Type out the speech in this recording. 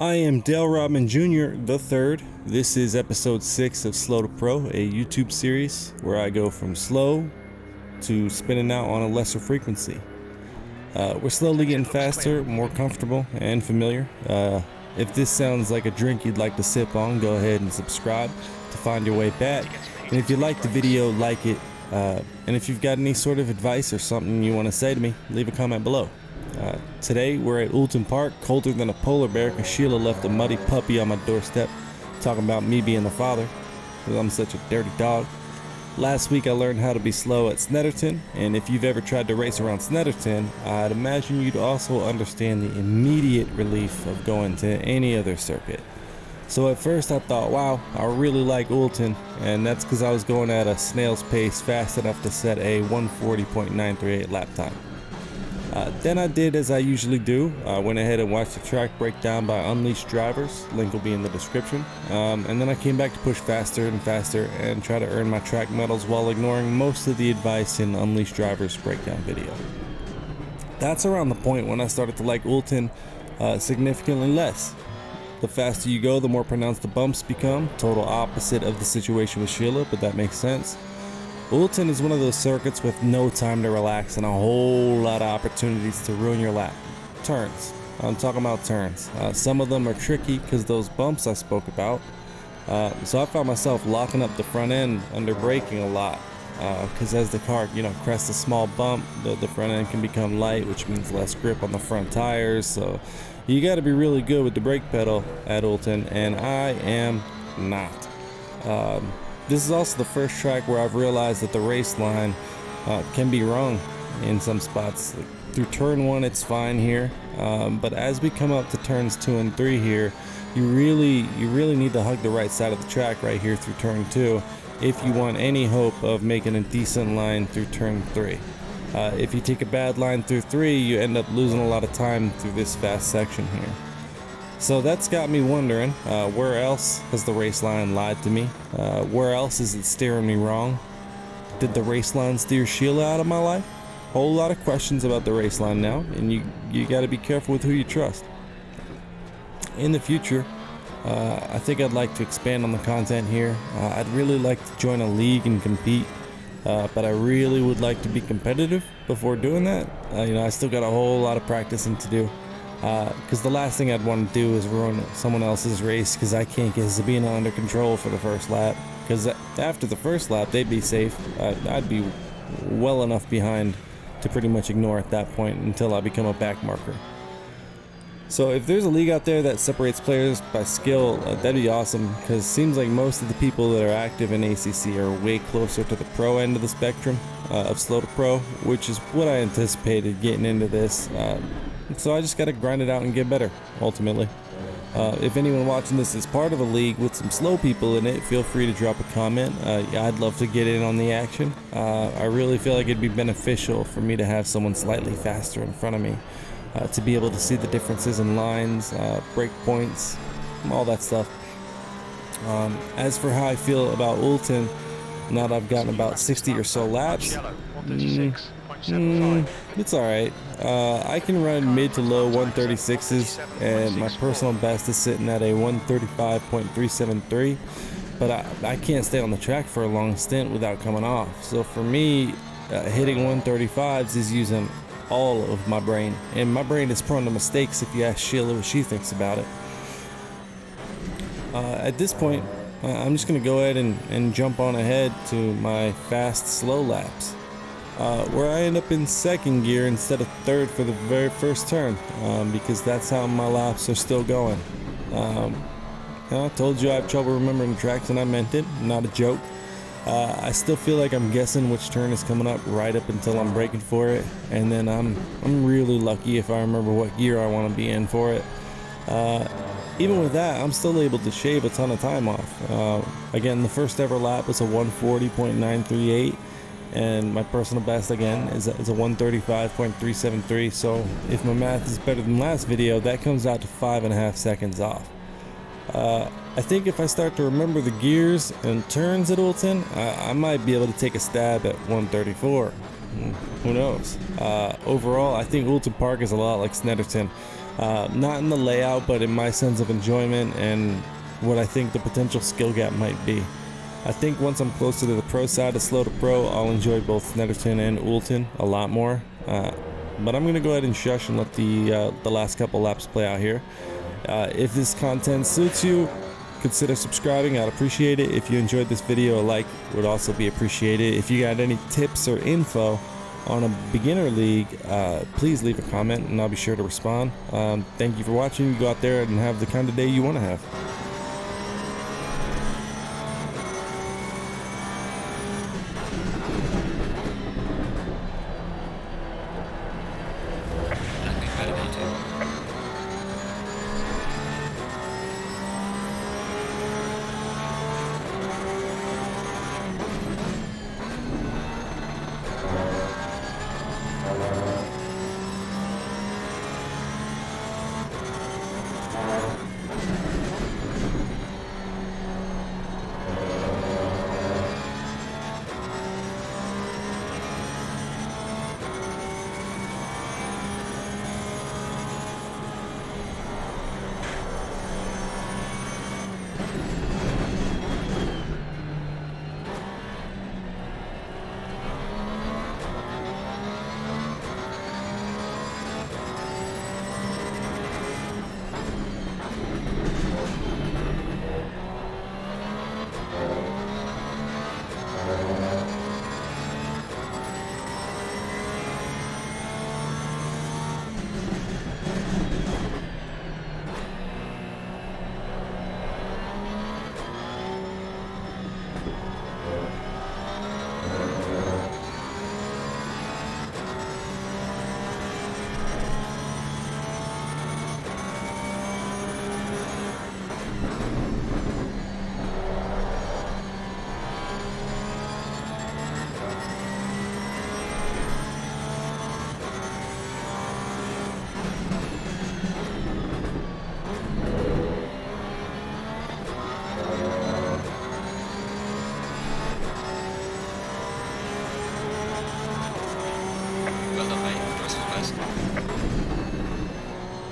I am Dale Rodman Jr. the third. This is episode 6 of Slow to Pro, a YouTube series where I go from slow to spinning out on a lesser frequency. We're slowly getting faster, more comfortable, and familiar. If this sounds like a drink you'd like to sip on, go ahead and subscribe to find your way back. And if you like the video, like it. And if you've got any sort of advice or something you want to say to me, leave a comment below. Today we're at Oulton Park, colder than a polar bear because Sheila left a muddy puppy on my doorstep, talking about me being the father because I'm such a dirty dog. Last week I learned how to be slow at Snetterton, and if you've ever tried to race around Snetterton, I'd imagine you'd also understand the immediate relief of going to any other circuit. So at first I thought, wow, I really like Oulton, and that's because I was going at a snail's pace fast enough to set a 140.938 lap time. Then I did as I usually do. I went ahead and watched the track breakdown by Unleashed Drivers. Link will be in the description. And then I came back to push faster and faster and try to earn my track medals while ignoring most of the advice in Unleashed Drivers breakdown video. That's around the point when I started to like Oulton significantly less. The faster you go, the more pronounced the bumps become. Total opposite of the situation with Sheila, but that makes sense. Oulton is one of those circuits with no time to relax and a whole lot of opportunities to ruin your lap. Turns. I'm talking about turns. Some of them are tricky because those bumps I spoke about. So I found myself locking up the front end under braking a lot. Because as the car, crests a small bump, the front end can become light, which means less grip on the front tires. So you got to be really good with the brake pedal at Oulton, and I am not. This is also the first track where I've realized that the race line can be wrong in some spots. Through turn 1 it's fine here, but as we come up to turns 2 and 3 here, you really need to hug the right side of the track right here through turn 2 if you want any hope of making a decent line through turn 3. If you take a bad line through 3, you end up losing a lot of time through this fast section here. So that's got me wondering, where else has the race line lied to me? Where else is it steering me wrong? Did the race line steer Sheila out of my life? Whole lot of questions about the race line now, and you got to be careful with who you trust. In the future, I think I'd like to expand on the content here. I'd really like to join a league and compete, but I really would like to be competitive before doing that. I still got a whole lot of practicing to do. Because the last thing I'd want to do is ruin someone else's race because I can't get Sabina under control for the first lap. Because after the first lap, they'd be safe. I'd be well enough behind to pretty much ignore at that point until I become a back marker. So if there's a league out there that separates players by skill, that'd be awesome, because it seems like most of the people that are active in ACC are way closer to the pro end of the spectrum of slow to pro, which is what I anticipated getting into this. So I just got to grind it out and get better, ultimately. If anyone watching this is part of a league with some slow people in it, feel free to drop a comment. I'd love to get in on the action. I really feel like it'd be beneficial for me to have someone slightly faster in front of me, to be able to see the differences in lines, break points, all that stuff. As for how I feel about Oulton, now that I've gotten about 60 or so laps, it's alright. I can run mid to low 136s, and my personal best is sitting at a 135.373, but I can't stay on the track for a long stint without coming off. So for me, hitting 135s is using all of my brain, and my brain is prone to mistakes if you ask Sheila what she thinks about it. At this point, I'm just going to go ahead and jump on ahead to my fast slow laps, where I end up in second gear instead of third for the very first turn, because that's how my laps are still going. I told you I have trouble remembering tracks, and I meant it, not a joke. I still feel like I'm guessing which turn is coming up right up until I'm braking for it, and then I'm really lucky if I remember what gear I want to be in for it. Even with that, I'm still able to shave a ton of time off. Again, the first ever lap was a 140.938, and my personal best again is a 135.373. So if my math is better than last video, that comes out to 5.5 seconds off. I think if I start to remember the gears and turns at Oulton, I might be able to take a stab at 134. Who knows? Overall, I think Oulton Park is a lot like Snetterton. Not in the layout, but in my sense of enjoyment and what I think the potential skill gap might be. I think once I'm closer to the pro side of Slow to Pro, I'll enjoy both Netherton and Oulton a lot more. But I'm going to go ahead and shush and let the last couple laps play out here. If this content suits you, consider subscribing. I'd appreciate it. If you enjoyed this video, a like would also be appreciated. If you got any tips or info on a beginner league, please leave a comment and I'll be sure to respond. Thank you for watching. Go out there and have the kind of day you want to have. Well done, mate. Nice.